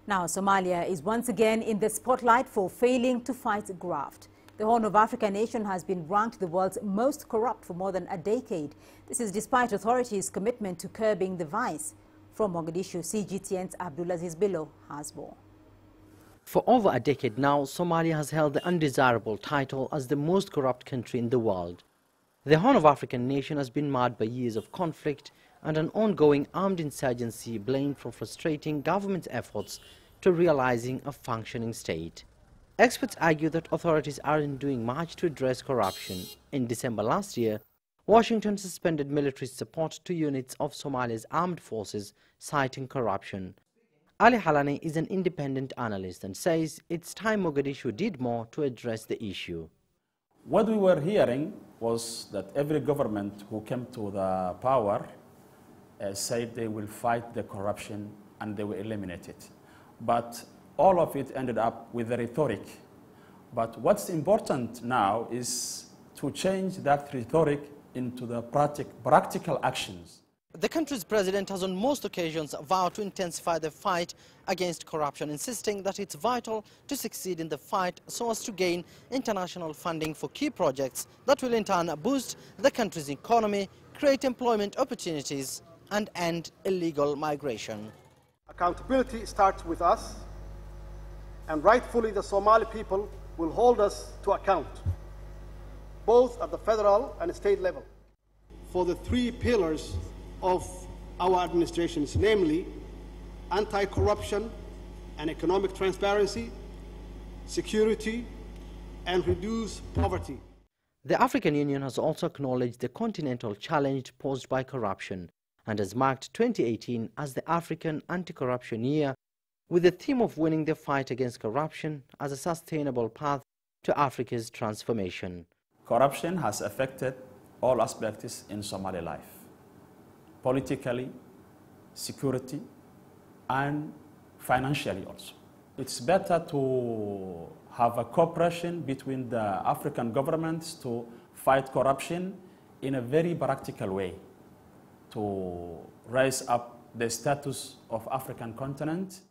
Now, Somalia is once again in the spotlight for failing to fight graft. The Horn of Africa nation has been ranked the world's most corrupt for more than a decade. This is despite authorities' commitment to curbing the vice. From Mogadishu, CGTN's Abdulaziz Bello has more. For over a decade now, Somalia has held the undesirable title as the most corrupt country in the world. The Horn of Africa nation has been marred by years of conflict and an ongoing armed insurgency blamed for frustrating government's efforts to realizing a functioning state. Experts argue that authorities aren't doing much to address corruption. In December last year, Washington suspended military support to units of Somalia's armed forces, citing corruption. Ali Halani is an independent analyst and says it's time Mogadishu did more to address the issue. What we were hearing was that every government who came to the power said they will fight the corruption and they will eliminate it. But all of it ended up with the rhetoric. But what's important now is to change that rhetoric into the practical actions. The country's president has on most occasions vowed to intensify the fight against corruption, insisting that it's vital to succeed in the fight so as to gain international funding for key projects that will in turn boost the country's economy, create employment opportunities and end illegal migration. Accountability starts with us, and rightfully the Somali people will hold us to account, both at the federal and state level, for the three pillars of our administrations, namely anti-corruption and economic transparency, security, and reduce poverty. The African Union has also acknowledged the continental challenge posed by corruption and has marked 2018 as the African Anti-Corruption Year, with the theme of winning the fight against corruption as a sustainable path to Africa's transformation. Corruption has affected all aspects in Somali life, politically, security, and financially also. It's better to have a cooperation between the African governments to fight corruption in a very practical way, to raise up the status of African continent.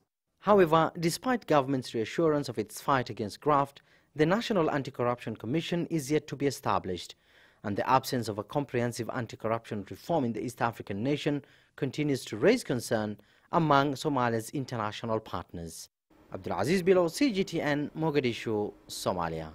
However, despite government's reassurance of its fight against graft, the National Anti-Corruption Commission is yet to be established, and the absence of a comprehensive anti-corruption reform in the East African nation continues to raise concern among Somalia's international partners. Abdulaziz Bello, CGTN, Mogadishu, Somalia.